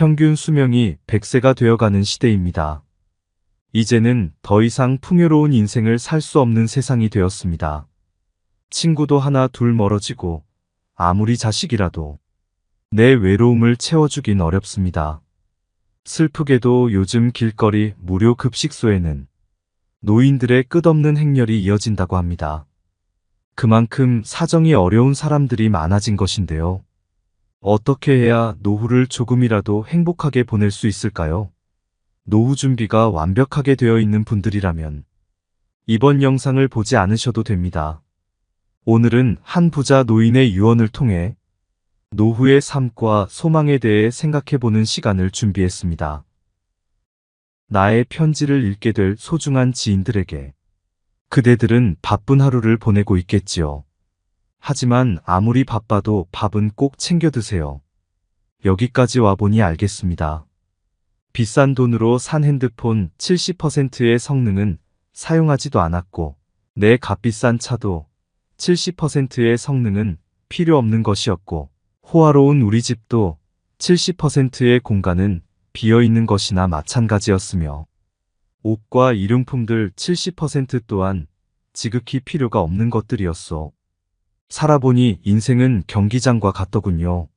평균 수명이 100세가 되어가는 시대입니다. 이제는 더 이상 풍요로운 인생을 살 수 없는 세상이 되었습니다. 친구도 하나 둘 멀어지고 아무리 자식이라도 내 외로움을 채워주긴 어렵습니다. 슬프게도 요즘 길거리 무료 급식소에는 노인들의 끝없는 행렬이 이어진다고 합니다. 그만큼 사정이 어려운 사람들이 많아진 것인데요. 어떻게 해야 노후를 조금이라도 행복하게 보낼 수 있을까요? 노후 준비가 완벽하게 되어 있는 분들이라면 이번 영상을 보지 않으셔도 됩니다. 오늘은 한 부자 노인의 유언을 통해 노후의 삶과 소망에 대해 생각해보는 시간을 준비했습니다. 나의 편지를 읽게 될 소중한 지인들에게 그대들은 바쁜 하루를 보내고 있겠지요. 하지만 아무리 바빠도 밥은 꼭 챙겨 드세요. 여기까지 와보니 알겠습니다. 비싼 돈으로 산 핸드폰 70%의 성능은 사용하지도 않았고 내 값비싼 차도 70%의 성능은 필요 없는 것이었고 호화로운 우리 집도 70%의 공간은 비어있는 것이나 마찬가지였으며 옷과 일용품들 70% 또한 지극히 필요가 없는 것들이었소. 살아보니 인생은 경기장과 같더군요.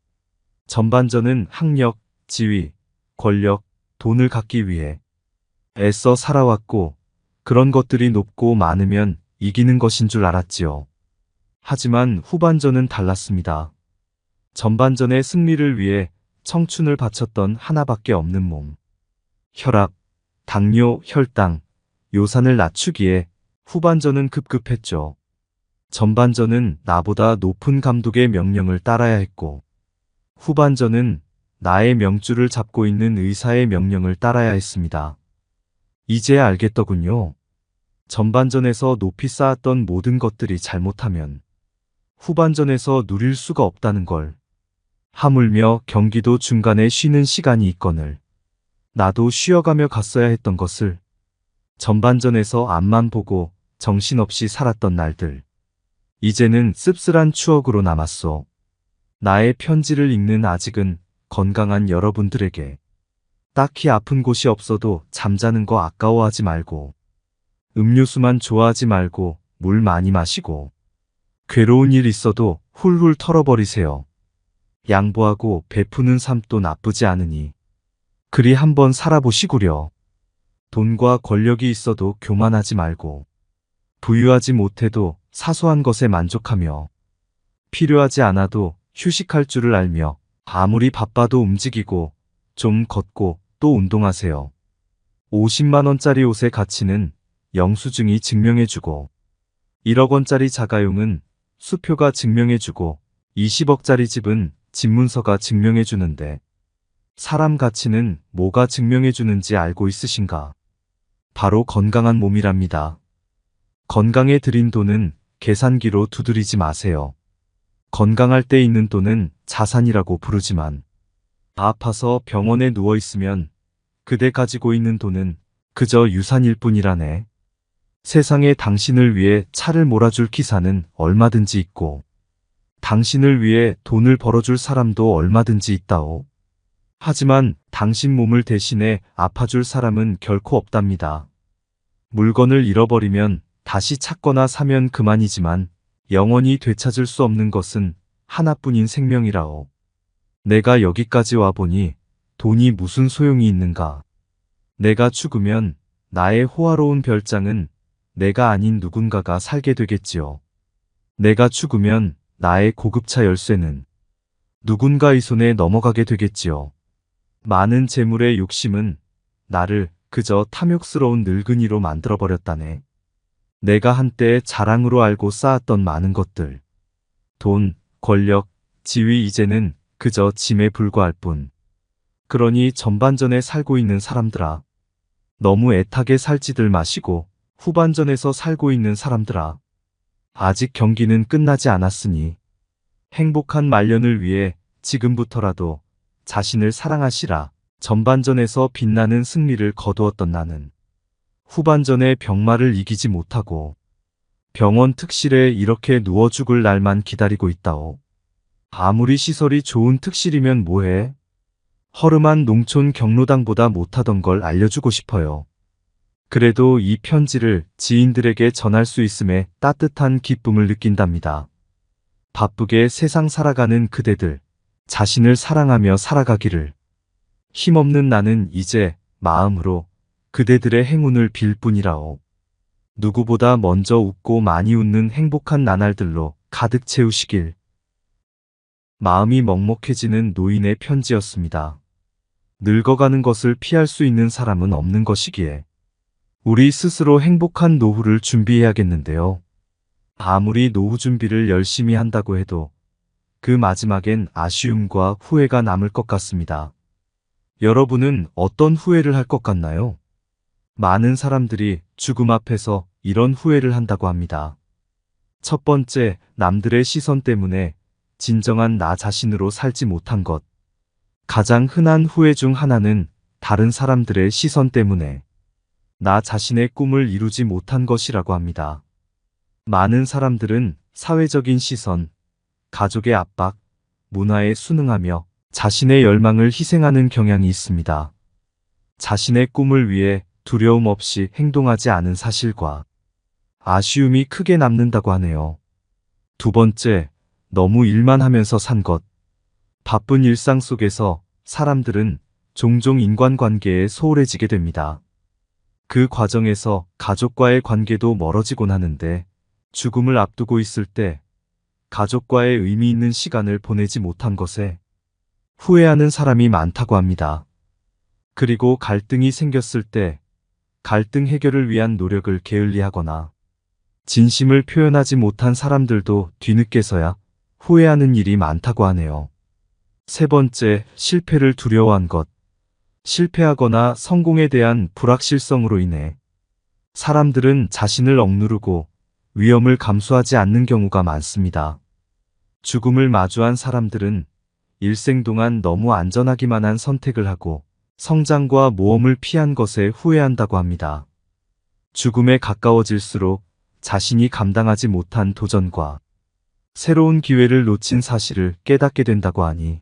전반전은 학력, 지위, 권력, 돈을 갖기 위해 애써 살아왔고 그런 것들이 높고 많으면 이기는 것인 줄 알았지요. 하지만 후반전은 달랐습니다. 전반전의 승리를 위해 청춘을 바쳤던 하나밖에 없는 몸. 혈압, 당뇨, 혈당, 요산을 낮추기에 후반전은 급급했죠. 전반전은 나보다 높은 감독의 명령을 따라야 했고 후반전은 나의 명줄을 잡고 있는 의사의 명령을 따라야 했습니다. 이제야 알겠더군요. 전반전에서 높이 쌓았던 모든 것들이 잘못하면 후반전에서 누릴 수가 없다는 걸. 하물며 경기도 중간에 쉬는 시간이 있거늘 나도 쉬어가며 갔어야 했던 것을. 전반전에서 앞만 보고 정신없이 살았던 날들. 이제는 씁쓸한 추억으로 남았소. 나의 편지를 읽는 아직은 건강한 여러분들에게 딱히 아픈 곳이 없어도 잠자는 거 아까워하지 말고 음료수만 좋아하지 말고 물 많이 마시고 괴로운 일 있어도 훌훌 털어버리세요. 양보하고 베푸는 삶도 나쁘지 않으니 그리 한번 살아보시구려. 돈과 권력이 있어도 교만하지 말고 부유하지 못해도 사소한 것에 만족하며 필요하지 않아도 휴식할 줄을 알며 아무리 바빠도 움직이고 좀 걷고 또 운동하세요. 50만 원짜리 옷의 가치는 영수증이 증명해주고 1억 원짜리 자가용은 수표가 증명해주고 20억짜리 집은 집문서가 증명해주는데 사람 가치는 뭐가 증명해주는지 알고 있으신가? 바로 건강한 몸이랍니다. 건강에 들인 돈은 계산기로 두드리지 마세요. 건강할 때 있는 돈은 자산이라고 부르지만 아파서 병원에 누워있으면 그대 가지고 있는 돈은 그저 유산일 뿐이라네. 세상에 당신을 위해 차를 몰아줄 기사는 얼마든지 있고 당신을 위해 돈을 벌어줄 사람도 얼마든지 있다오. 하지만 당신 몸을 대신해 아파줄 사람은 결코 없답니다. 물건을 잃어버리면 다시 찾거나 사면 그만이지만 영원히 되찾을 수 없는 것은 하나뿐인 생명이라오. 내가 여기까지 와보니 돈이 무슨 소용이 있는가. 내가 죽으면 나의 호화로운 별장은 내가 아닌 누군가가 살게 되겠지요. 내가 죽으면 나의 고급차 열쇠는 누군가의 손에 넘어가게 되겠지요. 많은 재물의 욕심은 나를 그저 탐욕스러운 늙은이로 만들어버렸다네. 내가 한때 자랑으로 알고 쌓았던 많은 것들, 돈, 권력, 지위 이제는 그저 짐에 불과할 뿐. 그러니 전반전에 살고 있는 사람들아, 너무 애타게 살지들 마시고 후반전에서 살고 있는 사람들아, 아직 경기는 끝나지 않았으니 행복한 말년을 위해 지금부터라도 자신을 사랑하시라. 전반전에서 빛나는 승리를 거두었던 나는 후반전에 병마를 이기지 못하고 병원 특실에 이렇게 누워 죽을 날만 기다리고 있다오. 아무리 시설이 좋은 특실이면 뭐해? 허름한 농촌 경로당보다 못하던 걸 알려주고 싶어요. 그래도 이 편지를 지인들에게 전할 수 있음에 따뜻한 기쁨을 느낀답니다. 바쁘게 세상 살아가는 그대들, 자신을 사랑하며 살아가기를. 힘없는 나는 이제 마음으로 그대들의 행운을 빌 뿐이라오. 누구보다 먼저 웃고 많이 웃는 행복한 나날들로 가득 채우시길. 마음이 먹먹해지는 노인의 편지였습니다. 늙어가는 것을 피할 수 있는 사람은 없는 것이기에 우리 스스로 행복한 노후를 준비해야겠는데요. 아무리 노후 준비를 열심히 한다고 해도 그 마지막엔 아쉬움과 후회가 남을 것 같습니다. 여러분은 어떤 후회를 할 것 같나요? 많은 사람들이 죽음 앞에서 이런 후회를 한다고 합니다. 첫 번째, 남들의 시선 때문에 진정한 나 자신으로 살지 못한 것. 가장 흔한 후회 중 하나는 다른 사람들의 시선 때문에 나 자신의 꿈을 이루지 못한 것이라고 합니다. 많은 사람들은 사회적인 시선, 가족의 압박, 문화에 순응하며 자신의 열망을 희생하는 경향이 있습니다. 자신의 꿈을 위해 두려움 없이 행동하지 않은 사실과 아쉬움이 크게 남는다고 하네요. 두 번째, 너무 일만 하면서 산 것. 바쁜 일상 속에서 사람들은 종종 인간관계에 소홀해지게 됩니다. 그 과정에서 가족과의 관계도 멀어지곤 하는데 죽음을 앞두고 있을 때 가족과의 의미 있는 시간을 보내지 못한 것에 후회하는 사람이 많다고 합니다. 그리고 갈등이 생겼을 때 갈등 해결을 위한 노력을 게을리하거나 진심을 표현하지 못한 사람들도 뒤늦게서야 후회하는 일이 많다고 하네요. 세 번째, 실패를 두려워한 것. 실패하거나 성공에 대한 불확실성으로 인해 사람들은 자신을 억누르고 위험을 감수하지 않는 경우가 많습니다. 죽음을 마주한 사람들은 일생 동안 너무 안전하기만 한 선택을 하고 성장과 모험을 피한 것에 후회한다고 합니다. 죽음에 가까워질수록 자신이 감당하지 못한 도전과 새로운 기회를 놓친 사실을 깨닫게 된다고 하니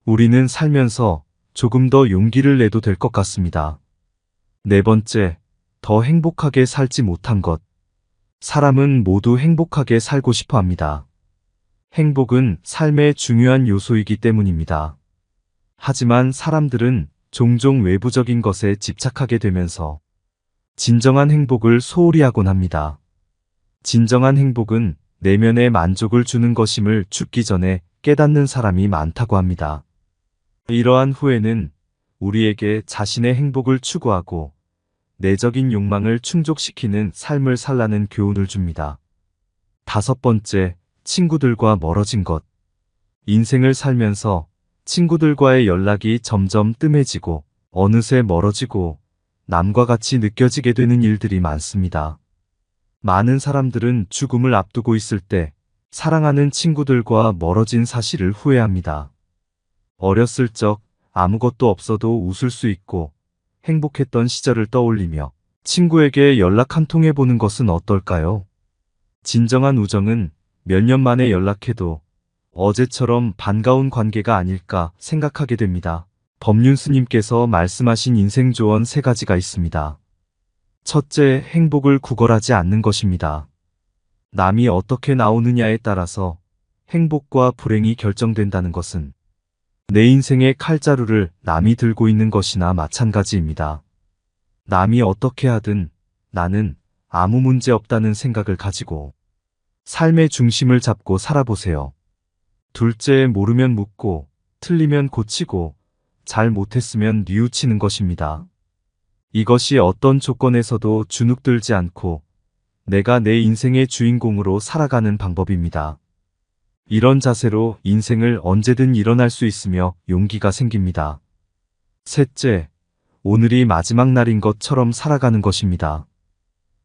우리는 살면서 조금 더 용기를 내도 될 것 같습니다. 네 번째, 더 행복하게 살지 못한 것. 사람은 모두 행복하게 살고 싶어 합니다. 행복은 삶의 중요한 요소이기 때문입니다. 하지만 사람들은 종종 외부적인 것에 집착하게 되면서 진정한 행복을 소홀히 하곤 합니다. 진정한 행복은 내면의 만족을 주는 것임을 죽기 전에 깨닫는 사람이 많다고 합니다. 이러한 후회는 우리에게 자신의 행복을 추구하고 내적인 욕망을 충족시키는 삶을 살라는 교훈을 줍니다. 다섯 번째, 친구들과 멀어진 것. 인생을 살면서 친구들과의 연락이 점점 뜸해지고 어느새 멀어지고 남과 같이 느껴지게 되는 일들이 많습니다. 많은 사람들은 죽음을 앞두고 있을 때 사랑하는 친구들과 멀어진 사실을 후회합니다. 어렸을 적 아무것도 없어도 웃을 수 있고 행복했던 시절을 떠올리며 친구에게 연락 한 통 해보는 것은 어떨까요? 진정한 우정은 몇 년 만에 연락해도 어제처럼 반가운 관계가 아닐까 생각하게 됩니다. 법륜 스님께서 말씀하신 인생 조언 3가지가 있습니다. 첫째, 행복을 구걸하지 않는 것입니다. 남이 어떻게 나오느냐에 따라서 행복과 불행이 결정된다는 것은 내 인생의 칼자루를 남이 들고 있는 것이나 마찬가지입니다. 남이 어떻게 하든 나는 아무 문제 없다는 생각을 가지고 삶의 중심을 잡고 살아보세요. 둘째, 모르면 묻고 틀리면 고치고 잘 못했으면 뉘우치는 것입니다. 이것이 어떤 조건에서도 주눅들지 않고 내가 내 인생의 주인공으로 살아가는 방법입니다. 이런 자세로 인생을 언제든 일어날 수 있으며 용기가 생깁니다. 셋째, 오늘이 마지막 날인 것처럼 살아가는 것입니다.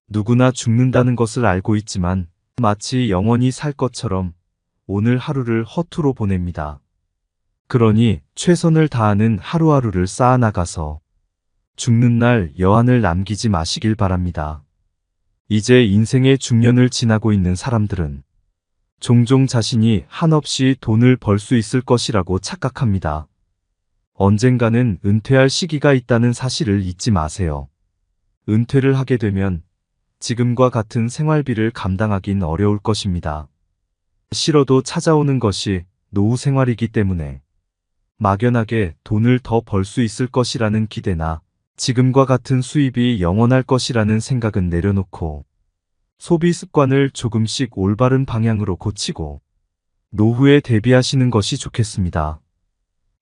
누구나 죽는다는 것을 알고 있지만 마치 영원히 살 것처럼 오늘 하루를 허투루 보냅니다. 그러니 최선을 다하는 하루하루를 쌓아나가서 죽는 날 여한을 남기지 마시길 바랍니다. 이제 인생의 중년을 지나고 있는 사람들은 종종 자신이 한없이 돈을 벌 수 있을 것이라고 착각합니다. 언젠가는 은퇴할 시기가 있다는 사실을 잊지 마세요. 은퇴를 하게 되면 지금과 같은 생활비를 감당하긴 어려울 것입니다. 싫어도 찾아오는 것이 노후 생활이기 때문에 막연하게 돈을 더 벌 수 있을 것이라는 기대나 지금과 같은 수입이 영원할 것이라는 생각은 내려놓고 소비 습관을 조금씩 올바른 방향으로 고치고 노후에 대비하시는 것이 좋겠습니다.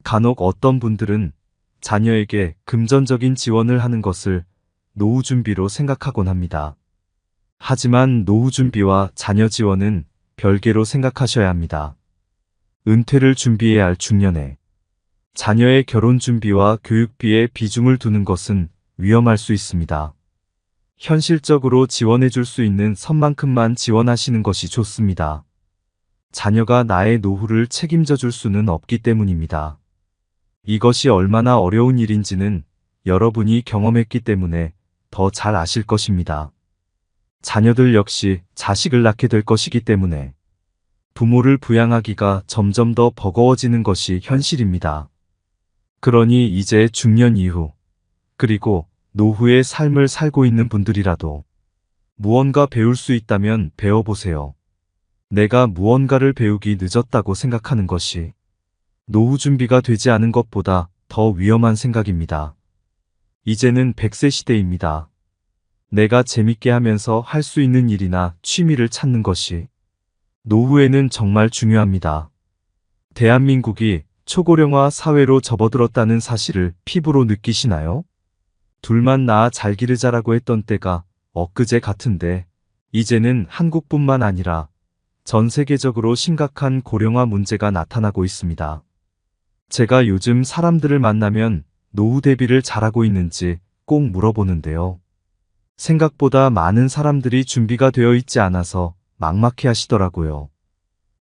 간혹 어떤 분들은 자녀에게 금전적인 지원을 하는 것을 노후 준비로 생각하곤 합니다. 하지만 노후 준비와 자녀 지원은 별개로 생각하셔야 합니다. 은퇴를 준비해야 할 중년에 자녀의 결혼 준비와 교육비에 비중을 두는 것은 위험할 수 있습니다. 현실적으로 지원해 줄 수 있는 선만큼만 지원하시는 것이 좋습니다. 자녀가 나의 노후를 책임져 줄 수는 없기 때문입니다. 이것이 얼마나 어려운 일인지는 여러분이 경험했기 때문에 더 잘 아실 것입니다. 자녀들 역시 자식을 낳게 될 것이기 때문에 부모를 부양하기가 점점 더 버거워지는 것이 현실입니다. 그러니 이제 중년 이후, 그리고 노후의 삶을 살고 있는 분들이라도 무언가 배울 수 있다면 배워보세요. 내가 무언가를 배우기 늦었다고 생각하는 것이 노후 준비가 되지 않은 것보다 더 위험한 생각입니다. 이제는 100세 시대입니다. 내가 재밌게 하면서 할 수 있는 일이나 취미를 찾는 것이 노후에는 정말 중요합니다. 대한민국이 초고령화 사회로 접어들었다는 사실을 피부로 느끼시나요? 둘만 낳아 잘 기르자라고 했던 때가 엊그제 같은데 이제는 한국뿐만 아니라 전 세계적으로 심각한 고령화 문제가 나타나고 있습니다. 제가 요즘 사람들을 만나면 노후 대비를 잘하고 있는지 꼭 물어보는데요. 생각보다 많은 사람들이 준비가 되어 있지 않아서 막막해 하시더라고요.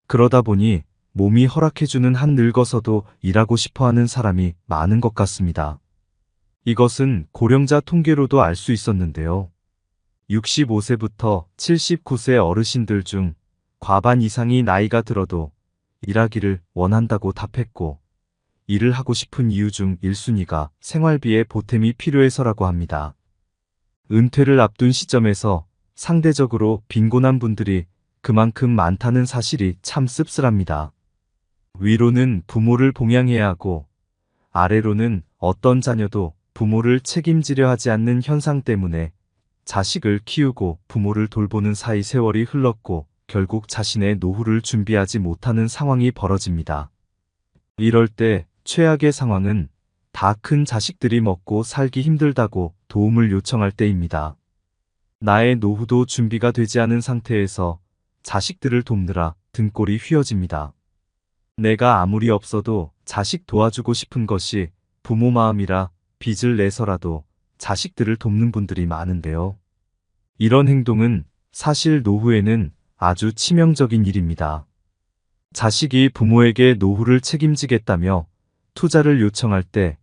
그러다 보니 몸이 허락해주는 한 늙어서도 일하고 싶어하는 사람이 많은 것 같습니다. 이것은 고령자 통계로도 알 수 있었는데요. 65세부터 79세 어르신들 중 과반 이상이 나이가 들어도 일하기를 원한다고 답했고, 일을 하고 싶은 이유 중 1순위가 생활비에 보탬이 필요해서라고 합니다. 은퇴를 앞둔 시점에서 상대적으로 빈곤한 분들이 그만큼 많다는 사실이 참 씁쓸합니다. 위로는 부모를 봉양해야 하고 아래로는 어떤 자녀도 부모를 책임지려 하지 않는 현상 때문에 자식을 키우고 부모를 돌보는 사이 세월이 흘렀고 결국 자신의 노후를 준비하지 못하는 상황이 벌어집니다. 이럴 때 최악의 상황은 다 큰 자식들이 먹고 살기 힘들다고 도움을 요청할 때입니다. 나의 노후도 준비가 되지 않은 상태에서 자식들을 돕느라 등골이 휘어집니다. 내가 아무리 없어도 자식 도와주고 싶은 것이 부모 마음이라 빚을 내서라도 자식들을 돕는 분들이 많은데요. 이런 행동은 사실 노후에는 아주 치명적인 일입니다. 자식이 부모에게 노후를 책임지겠다며 투자를 요청할 때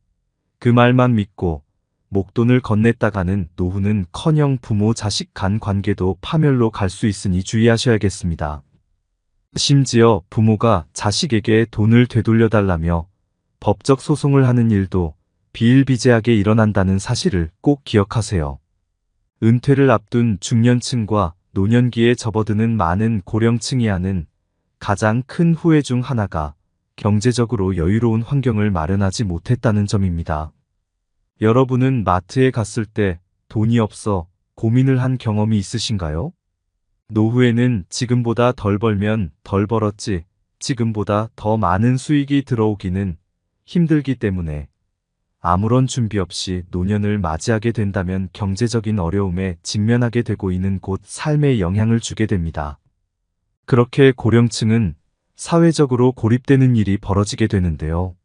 그 말만 믿고 목돈을 건넸다가는 노후는커녕 부모 자식 간 관계도 파멸로 갈 수 있으니 주의하셔야겠습니다. 심지어 부모가 자식에게 돈을 되돌려달라며 법적 소송을 하는 일도 비일비재하게 일어난다는 사실을 꼭 기억하세요. 은퇴를 앞둔 중년층과 노년기에 접어드는 많은 고령층이 하는 가장 큰 후회 중 하나가 경제적으로 여유로운 환경을 마련하지 못했다는 점입니다. 여러분은 마트에 갔을 때 돈이 없어 고민을 한 경험이 있으신가요? 노후에는 지금보다 덜 벌면 덜 벌었지 지금보다 더 많은 수익이 들어오기는 힘들기 때문에 아무런 준비 없이 노년을 맞이하게 된다면 경제적인 어려움에 직면하게 되고 있는 곳 삶에 영향을 주게 됩니다. 그렇게 고령층은 사회적으로 고립되는 일이 벌어지게 되는데요.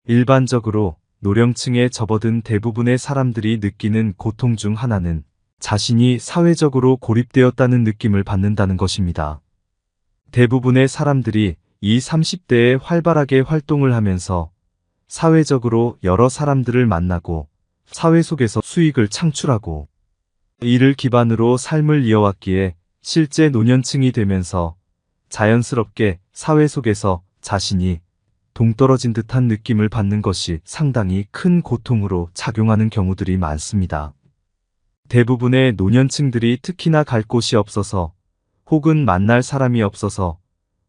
일반적으로 노령층에 접어든 대부분의 사람들이 느끼는 고통 중 하나는 자신이 사회적으로 고립되었다는 느낌을 받는다는 것입니다. 대부분의 사람들이 이 30대에 활발하게 활동을 하면서 사회적으로 여러 사람들을 만나고 사회 속에서 수익을 창출하고 이를 기반으로 삶을 이어왔기에 실제 노년층이 되면서 자연스럽게 사회 속에서 자신이 동떨어진 듯한 느낌을 받는 것이 상당히 큰 고통으로 작용하는 경우들이 많습니다. 대부분의 노년층들이 특히나 갈 곳이 없어서 혹은 만날 사람이 없어서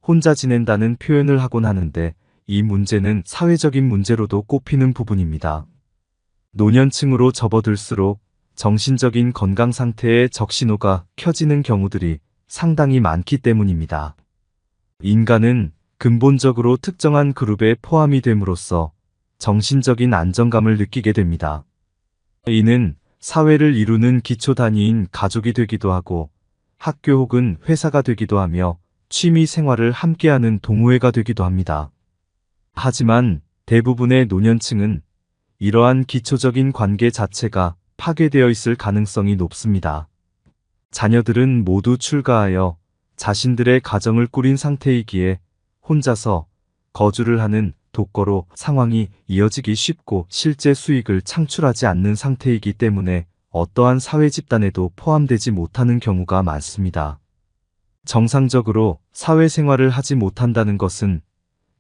혼자 지낸다는 표현을 하곤 하는데, 이 문제는 사회적인 문제로도 꼽히는 부분입니다. 노년층으로 접어들수록 정신적인 건강 상태에 적신호가 켜지는 경우들이 상당히 많기 때문입니다. 인간은 근본적으로 특정한 그룹에 포함이 됨으로써 정신적인 안정감을 느끼게 됩니다. 이는 사회를 이루는 기초 단위인 가족이 되기도 하고 학교 혹은 회사가 되기도 하며 취미 생활을 함께하는 동호회가 되기도 합니다. 하지만 대부분의 노년층은 이러한 기초적인 관계 자체가 파괴되어 있을 가능성이 높습니다. 자녀들은 모두 출가하여 자신들의 가정을 꾸린 상태이기에 혼자서 거주를 하는 독거로 상황이 이어지기 쉽고 실제 수익을 창출하지 않는 상태이기 때문에 어떠한 사회 집단에도 포함되지 못하는 경우가 많습니다. 정상적으로 사회생활을 하지 못한다는 것은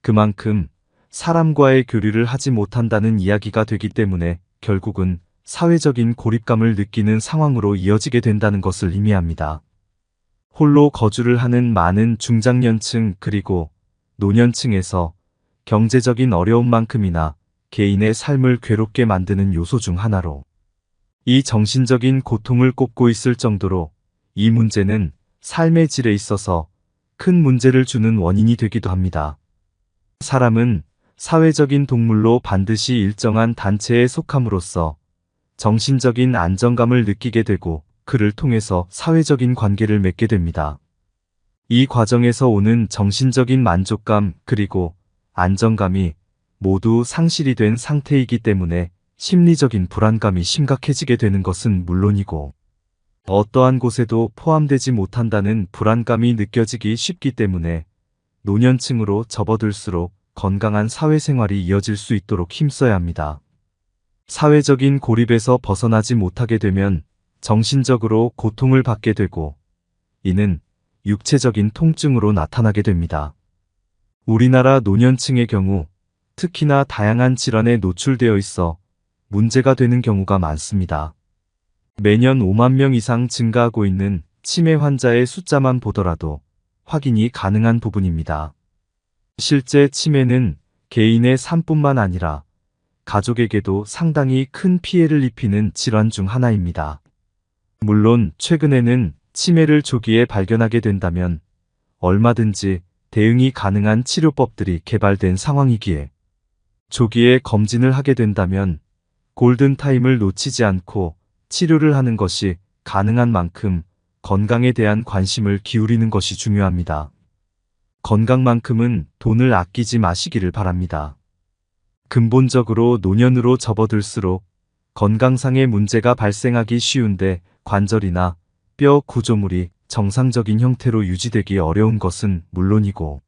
그만큼 사람과의 교류를 하지 못한다는 이야기가 되기 때문에 결국은 사회적인 고립감을 느끼는 상황으로 이어지게 된다는 것을 의미합니다. 홀로 거주를 하는 많은 중장년층 그리고 노년층에서 경제적인 어려움만큼이나 개인의 삶을 괴롭게 만드는 요소 중 하나로 이 정신적인 고통을 꼽고 있을 정도로 이 문제는 삶의 질에 있어서 큰 문제를 주는 원인이 되기도 합니다. 사람은 사회적인 동물로 반드시 일정한 단체에 속함으로써 정신적인 안정감을 느끼게 되고 그를 통해서 사회적인 관계를 맺게 됩니다. 이 과정에서 오는 정신적인 만족감 그리고 안정감이 모두 상실이 된 상태이기 때문에 심리적인 불안감이 심각해지게 되는 것은 물론이고 어떠한 곳에도 포함되지 못한다는 불안감이 느껴지기 쉽기 때문에 노년층으로 접어들수록 건강한 사회생활이 이어질 수 있도록 힘써야 합니다. 사회적인 고립에서 벗어나지 못하게 되면 정신적으로 고통을 받게 되고 이는 육체적인 통증으로 나타나게 됩니다. 우리나라 노년층의 경우 특히나 다양한 질환에 노출되어 있어 문제가 되는 경우가 많습니다. 매년 5만 명 이상 증가하고 있는 치매 환자의 숫자만 보더라도 확인이 가능한 부분입니다. 실제 치매는 개인의 삶뿐만 아니라 가족에게도 상당히 큰 피해를 입히는 질환 중 하나입니다. 물론 최근에는 치매를 조기에 발견하게 된다면 얼마든지 대응이 가능한 치료법들이 개발된 상황이기에 조기에 검진을 하게 된다면 골든타임을 놓치지 않고 치료를 하는 것이 가능한 만큼 건강에 대한 관심을 기울이는 것이 중요합니다. 건강만큼은 돈을 아끼지 마시기를 바랍니다. 근본적으로 노년으로 접어들수록 건강상의 문제가 발생하기 쉬운데 관절이나 뼈 구조물이 정상적인 형태로 유지되기 어려운 것은 물론이고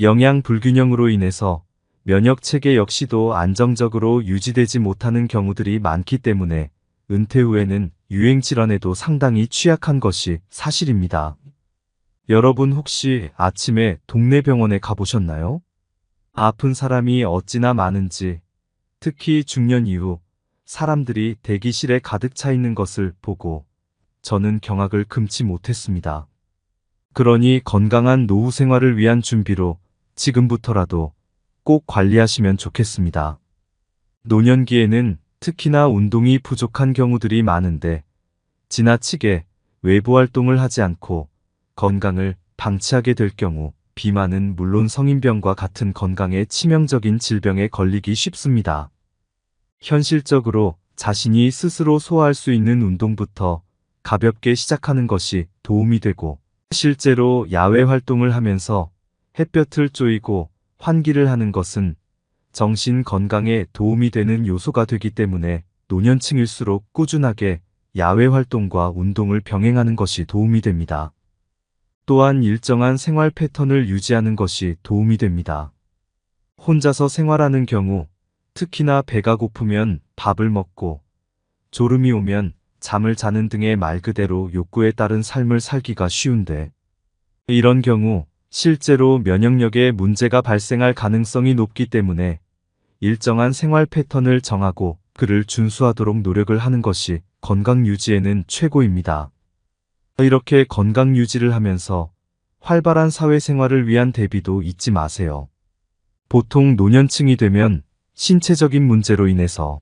영양 불균형으로 인해서 면역체계 역시도 안정적으로 유지되지 못하는 경우들이 많기 때문에 은퇴 후에는 유행질환에도 상당히 취약한 것이 사실입니다. 여러분 혹시 아침에 동네 병원에 가보셨나요? 아픈 사람이 어찌나 많은지, 특히 중년 이후 사람들이 대기실에 가득 차 있는 것을 보고 저는 경악을 금치 못했습니다. 그러니 건강한 노후 생활을 위한 준비로 지금부터라도 꼭 관리하시면 좋겠습니다. 노년기에는 특히나 운동이 부족한 경우들이 많은데 지나치게 외부 활동을 하지 않고 건강을 방치하게 될 경우 비만은 물론 성인병과 같은 건강에 치명적인 질병에 걸리기 쉽습니다. 현실적으로 자신이 스스로 소화할 수 있는 운동부터 가볍게 시작하는 것이 도움이 되고 실제로 야외 활동을 하면서 햇볕을 쬐이고 환기를 하는 것은 정신 건강에 도움이 되는 요소가 되기 때문에 노년층일수록 꾸준하게 야외 활동과 운동을 병행하는 것이 도움이 됩니다. 또한 일정한 생활 패턴을 유지하는 것이 도움이 됩니다. 혼자서 생활하는 경우 특히나 배가 고프면 밥을 먹고 졸음이 오면 잠을 자는 등의 말 그대로 욕구에 따른 삶을 살기가 쉬운데 이런 경우 실제로 면역력에 문제가 발생할 가능성이 높기 때문에 일정한 생활 패턴을 정하고 그를 준수하도록 노력을 하는 것이 건강 유지에는 최고입니다. 이렇게 건강 유지를 하면서 활발한 사회생활을 위한 대비도 잊지 마세요. 보통 노년층이 되면 신체적인 문제로 인해서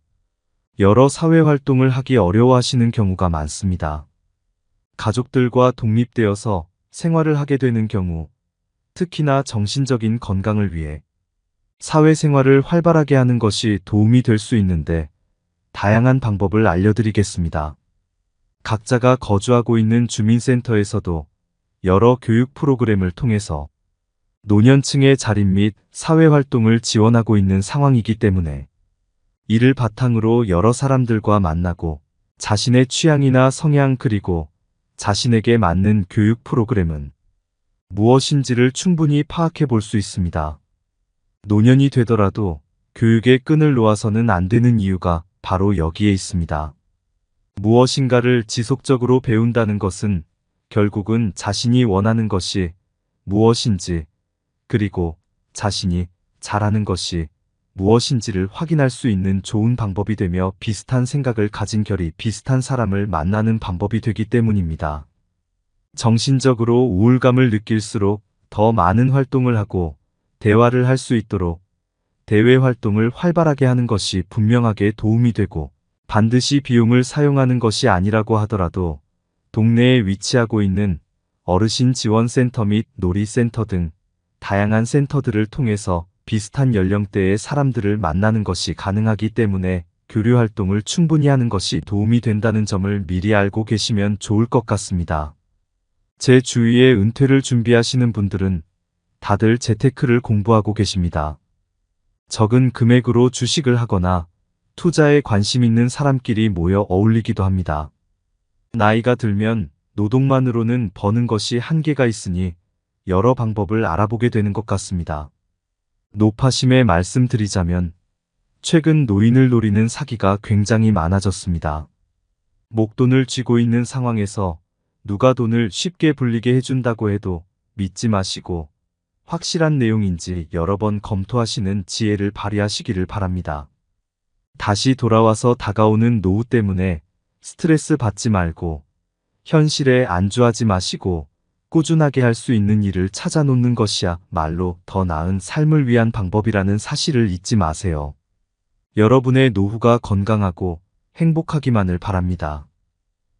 여러 사회활동을 하기 어려워하시는 경우가 많습니다. 가족들과 독립되어서 생활을 하게 되는 경우, 특히나 정신적인 건강을 위해 사회생활을 활발하게 하는 것이 도움이 될 수 있는데 다양한 방법을 알려드리겠습니다. 각자가 거주하고 있는 주민센터에서도 여러 교육 프로그램을 통해서 노년층의 자립 및 사회활동을 지원하고 있는 상황이기 때문에 이를 바탕으로 여러 사람들과 만나고 자신의 취향이나 성향 그리고 자신에게 맞는 교육 프로그램은 무엇인지를 충분히 파악해 볼 수 있습니다. 노년이 되더라도 교육의 끈을 놓아서는 안 되는 이유가 바로 여기에 있습니다. 무엇인가를 지속적으로 배운다는 것은 결국은 자신이 원하는 것이 무엇인지 그리고 자신이 잘하는 것이 무엇인지를 확인할 수 있는 좋은 방법이 되며 비슷한 생각을 가진 결이 비슷한 사람을 만나는 방법이 되기 때문입니다. 정신적으로 우울감을 느낄수록 더 많은 활동을 하고 대화를 할 수 있도록 대외 활동을 활발하게 하는 것이 분명하게 도움이 되고 반드시 비용을 사용하는 것이 아니라고 하더라도 동네에 위치하고 있는 어르신 지원센터 및 놀이센터 등 다양한 센터들을 통해서 비슷한 연령대의 사람들을 만나는 것이 가능하기 때문에 교류 활동을 충분히 하는 것이 도움이 된다는 점을 미리 알고 계시면 좋을 것 같습니다. 제 주위에 은퇴를 준비하시는 분들은 다들 재테크를 공부하고 계십니다. 적은 금액으로 주식을 하거나 투자에 관심 있는 사람끼리 모여 어울리기도 합니다. 나이가 들면 노동만으로는 버는 것이 한계가 있으니 여러 방법을 알아보게 되는 것 같습니다. 노파심에 말씀드리자면 최근 노인을 노리는 사기가 굉장히 많아졌습니다. 목돈을 쥐고 있는 상황에서 누가 돈을 쉽게 불리게 해준다고 해도 믿지 마시고 확실한 내용인지 여러 번 검토하시는 지혜를 발휘하시기를 바랍니다. 다시 돌아와서 다가오는 노후 때문에 스트레스 받지 말고 현실에 안주하지 마시고 꾸준하게 할 수 있는 일을 찾아놓는 것이야말로 더 나은 삶을 위한 방법이라는 사실을 잊지 마세요. 여러분의 노후가 건강하고 행복하기만을 바랍니다.